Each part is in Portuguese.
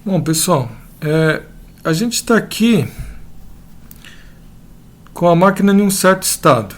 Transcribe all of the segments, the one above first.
Bom, pessoal, a gente está aqui com a máquina em um certo estado.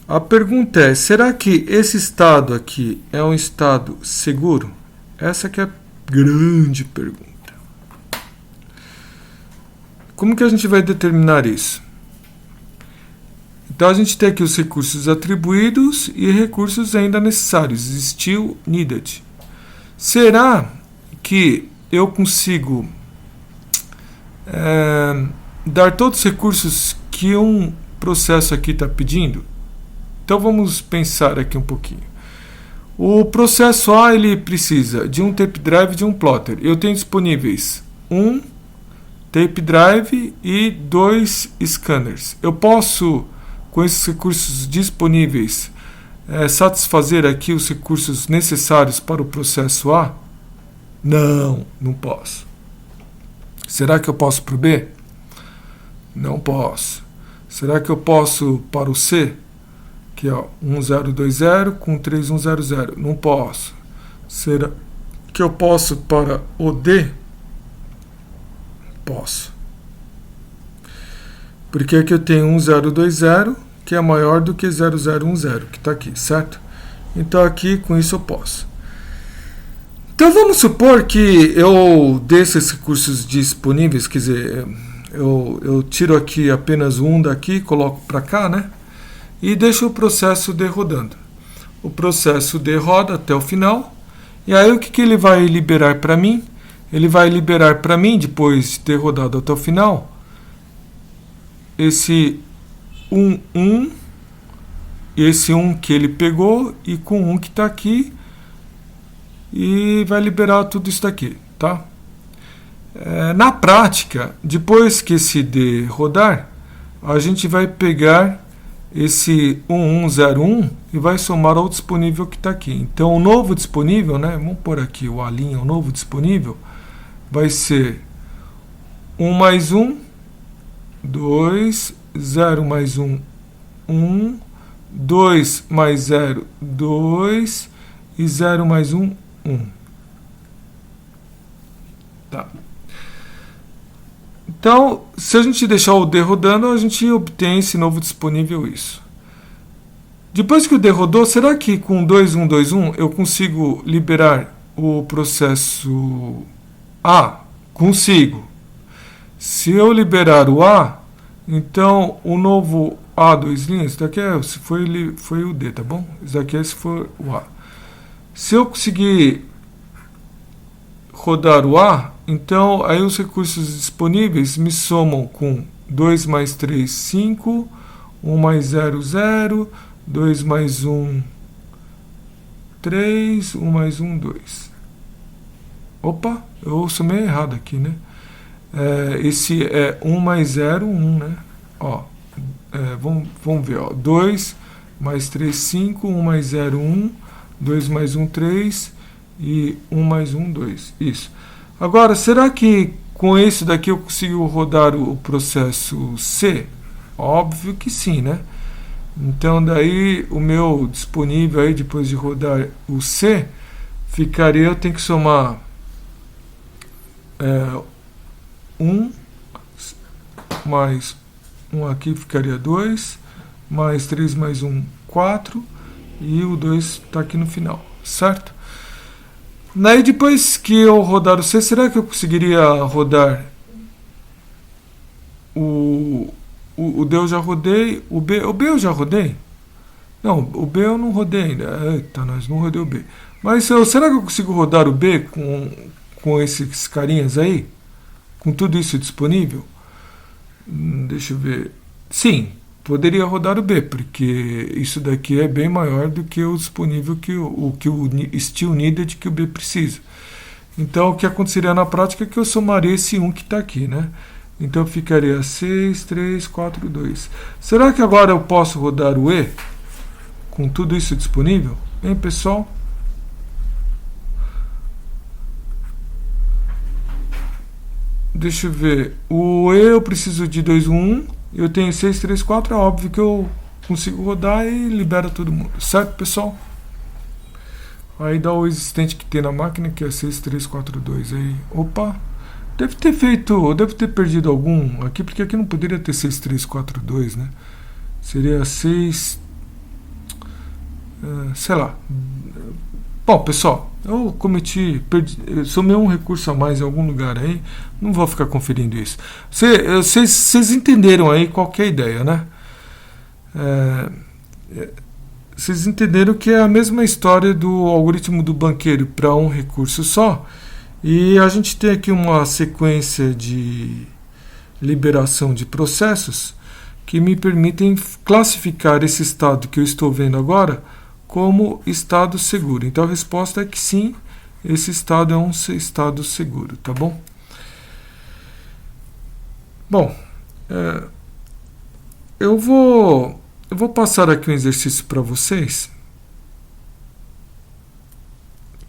A pergunta é, será que esse estado aqui é um estado seguro? Essa que é a grande pergunta. Como que a gente vai determinar isso? Então a gente tem aqui os recursos atribuídos e recursos ainda necessários, still needed. Será que eu consigo dar todos os recursos que um processo aqui está pedindo? Então vamos pensar aqui um pouquinho. O processo A ele precisa de um tape drive e de um plotter. Eu tenho disponíveis um tape drive e 2 scanners. Eu posso, com esses recursos disponíveis, satisfazer aqui os recursos necessários para o processo A? Não posso. Será que eu posso para o B? Não posso. Será que eu posso para o C? Aqui, ó, 1020 com 3100. Não posso. Será que eu posso para o D? Posso. Porque aqui eu tenho 1020, que é maior do que 0010, que está aqui, certo? Então aqui, com isso, eu posso. Então vamos supor que eu desses recursos disponíveis, quer dizer, eu tiro aqui apenas um daqui, coloco para cá, né? E deixo o processo D rodando. O processo D roda até o final. E aí o que ele vai liberar para mim? Ele vai liberar para mim, depois de ter rodado até o final, esse 1, esse 1 que ele pegou e com 1 que está aqui, e vai liberar tudo isso daqui, tá? Na prática, depois que esse D rodar, a gente vai pegar esse 1101 e vai somar ao disponível que está aqui. Então o novo disponível, né? Vamos pôr aqui o A', o novo disponível, vai ser 1 mais 1, 2, 0 mais 1, 1, 2 mais 0, 2 e 0 mais 1, 1. Tá. Então, se a gente deixar o D rodando, a gente obtém esse novo disponível isso. Depois que o D rodou, será que com 2121 eu consigo liberar o processo A? Consigo. Se eu liberar o A, então o novo A, 2 linhas, isso daqui foi o D, tá bom? Isso daqui esse foi o A. Se eu conseguir rodar o A, então aí os recursos disponíveis me somam com 2 mais 3, 5, 1 mais 0, 0, 2 mais 1, 3, 1 mais 1, 2. Opa, eu somei errado aqui, né? Esse é 1 mais 0, 1, né? Ó, vamos ver, ó. 2 mais 3, 5, 1 mais 0, 1, 2 mais 1, 3 e 1 mais 1, 2. Isso. Agora, será que com esse daqui eu consigo rodar o processo C? Óbvio que sim, né? Então daí o meu disponível aí depois de rodar o C ficaria, eu tenho que somar 1 mais 1 aqui ficaria 2, mais 3 mais 1, 4 e o 2 está aqui no final, certo? Daí depois que eu rodar o C, será que eu conseguiria rodar o D eu já rodei, o B eu já rodei? Não, o B eu não rodei ainda. Eita, nós não rodei o B. Mas será que eu consigo rodar o B com esses carinhas aí? Com tudo isso disponível? Deixa eu ver. Sim, poderia rodar o B, porque isso daqui é bem maior do que o disponível que o still needed que o B precisa. Então o que aconteceria na prática é que eu somaria esse 1 que está aqui, né? Então ficaria 6, 3, 4, 2. Será que agora eu posso rodar o E com tudo isso disponível? Hein, pessoal? Deixa eu ver. O E eu preciso de 2, 1. Eu tenho 6, 3, 4. É óbvio que eu consigo rodar e libera todo mundo. Certo, pessoal? Aí dá o existente que tem na máquina, que é 6342. Aí, opa, deve ter perdido algum aqui, porque aqui não poderia ter 6342, né? Seria 6, sei lá. Bom, pessoal, eu somei um recurso a mais em algum lugar aí, não vou ficar conferindo isso. Vocês entenderam aí qual que é a ideia, né? Vocês entenderam que é a mesma história do algoritmo do banqueiro para um recurso só, e a gente tem aqui uma sequência de liberação de processos que me permitem classificar esse estado que eu estou vendo agora como estado seguro. Então a resposta é que sim, esse estado é um estado seguro, tá bom? Bom, eu vou passar aqui um exercício para vocês,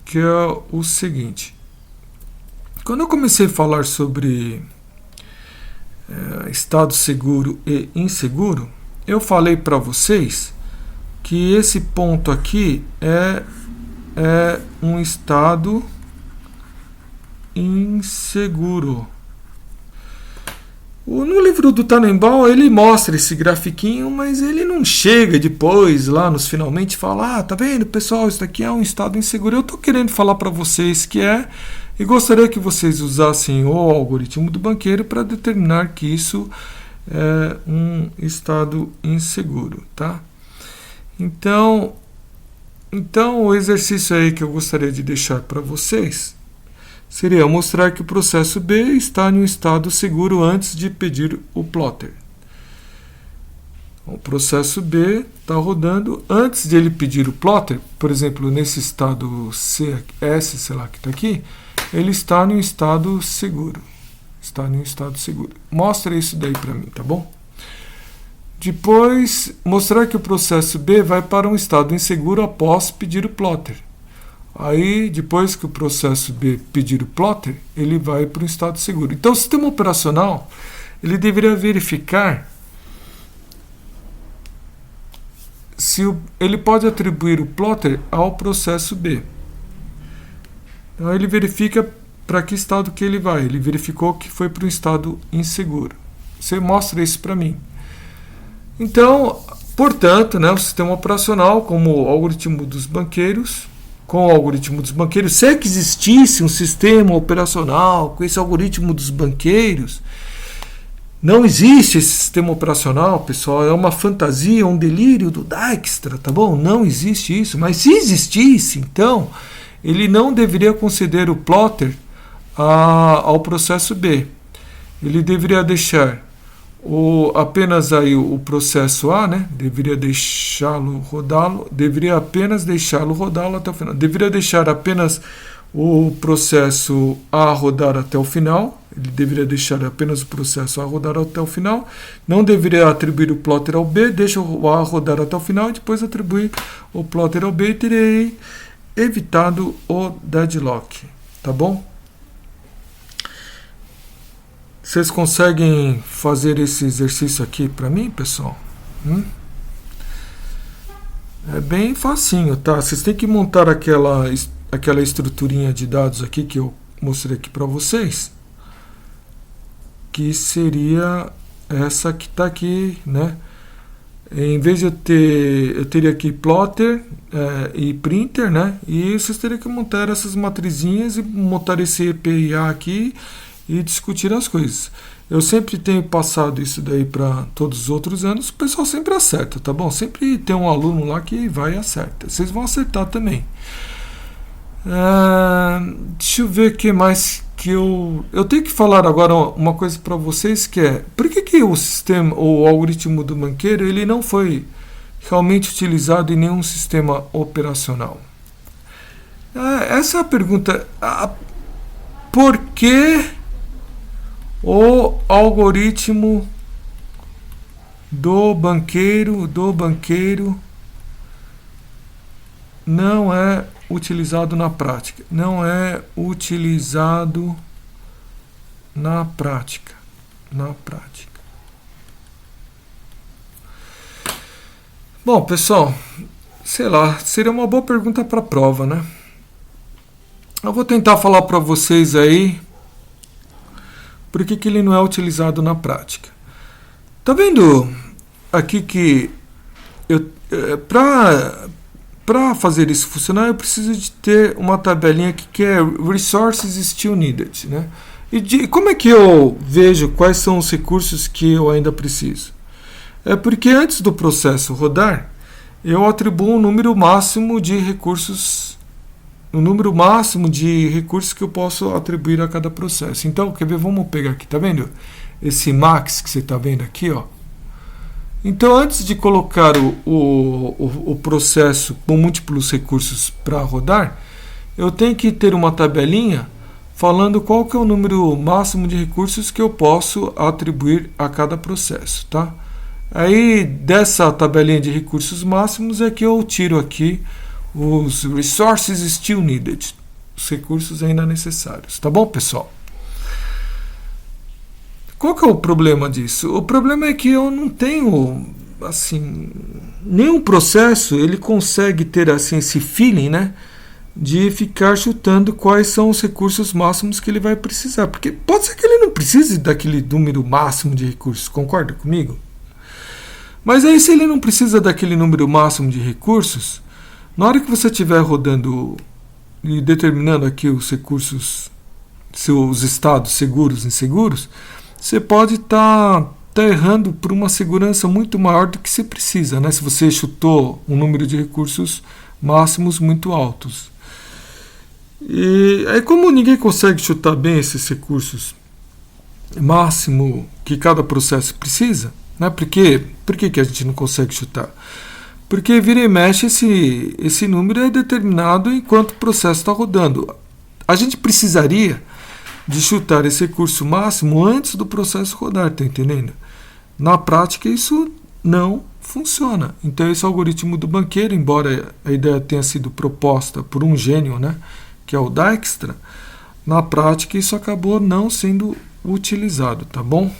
que é o seguinte. Quando eu comecei a falar sobre estado seguro e inseguro, eu falei para vocês que esse ponto aqui é um estado inseguro. No livro do Tannenbaum ele mostra esse grafiquinho, mas ele não chega depois, lá nos finalmente, fala, tá vendo, pessoal, isso aqui é um estado inseguro. Eu estou querendo falar para vocês que e gostaria que vocês usassem o algoritmo do banqueiro para determinar que isso é um estado inseguro, tá? Então o exercício aí que eu gostaria de deixar para vocês seria mostrar que o processo B está em um estado seguro antes de pedir o plotter. O processo B está rodando antes de ele pedir o plotter, por exemplo, nesse estado S, sei lá, que está aqui, ele está em um estado seguro. Está em um estado seguro. Mostra isso daí para mim, tá bom? Depois, mostrar que o processo B vai para um estado inseguro após pedir o plotter. Aí, depois que o processo B pedir o plotter, ele vai para um estado seguro. Então, o sistema operacional ele deveria verificar se ele pode atribuir o plotter ao processo B. Então, ele verifica para que estado que ele vai. Ele verificou que foi para um estado inseguro. Você mostra isso para mim. Então, portanto, o sistema operacional, como o algoritmo dos banqueiros, com o algoritmo dos banqueiros, se é que existisse um sistema operacional com esse algoritmo dos banqueiros, não existe esse sistema operacional, pessoal, é uma fantasia, um delírio do Dijkstra, tá bom? Não existe isso, mas se existisse, então, ele não deveria conceder o plotter ao processo B. Ele deveria deixar apenas aí o processo A, deveria apenas deixá-lo rodá-lo até o final. Deveria deixar apenas o processo A rodar até o final. Ele deveria deixar apenas o processo A rodar até o final. Não deveria atribuir o plotter ao B, deixa o A rodar até o final e depois atribuir o plotter ao B e terei evitado o deadlock. Tá bom? Vocês conseguem fazer esse exercício aqui para mim, pessoal? É bem facinho, tá? Vocês têm que montar aquela estruturinha de dados aqui que eu mostrei aqui para vocês, que seria essa que está aqui, Em vez de eu teria aqui plotter e printer, E vocês teriam que montar essas matrizinhas e montar esse EPIA aqui e discutir as coisas. Eu sempre tenho passado isso daí para todos os outros anos, o pessoal sempre acerta, tá bom? Sempre tem um aluno lá que vai e acerta. Vocês vão acertar também. Deixa eu ver o que mais que eu tenho que falar agora uma coisa para vocês, que é por que o algoritmo do banqueiro ele não foi realmente utilizado em nenhum sistema operacional? Essa é a pergunta. Por que o algoritmo do banqueiro não é utilizado na prática? Não é utilizado na prática. Bom, pessoal, sei lá, seria uma boa pergunta para a prova, Eu vou tentar falar para vocês aí por que ele não é utilizado na prática. Tá vendo aqui que para fazer isso funcionar, eu preciso de ter uma tabelinha aqui que é Resources Still Needed, né? E como é que eu vejo quais são os recursos que eu ainda preciso? É porque antes do processo rodar, eu atribuo um número máximo de recursos, que eu posso atribuir a cada processo. Então, quer ver? Vamos pegar aqui, tá vendo? Esse max que você está vendo aqui, ó. Então, antes de colocar o processo com múltiplos recursos para rodar, eu tenho que ter uma tabelinha falando qual que é o número máximo de recursos que eu posso atribuir a cada processo, tá? Aí, dessa tabelinha de recursos máximos é que eu tiro aqui os resources still needed, os recursos ainda necessários, tá bom, pessoal? Qual que é o problema disso? O problema é que eu não tenho, assim, nenhum processo ele consegue ter assim esse feeling, né, de ficar chutando quais são os recursos máximos que ele vai precisar, porque pode ser que ele não precise daquele número máximo de recursos, concorda comigo? Mas aí, se ele não precisa daquele número máximo de recursos, na hora que você estiver rodando e determinando aqui os recursos, seus estados seguros e inseguros, você pode estar errando por uma segurança muito maior do que você precisa, né? Se você chutou um número de recursos máximos muito altos. E aí, como ninguém consegue chutar bem esses recursos máximo que cada processo precisa, né? Por que a gente não consegue chutar? Porque vira e mexe esse número é determinado enquanto o processo está rodando. A gente precisaria de chutar esse recurso máximo antes do processo rodar, tá entendendo? Na prática isso não funciona. Então esse algoritmo do banqueiro, embora a ideia tenha sido proposta por um gênio, né, que é o Dijkstra, na prática isso acabou não sendo utilizado, tá bom?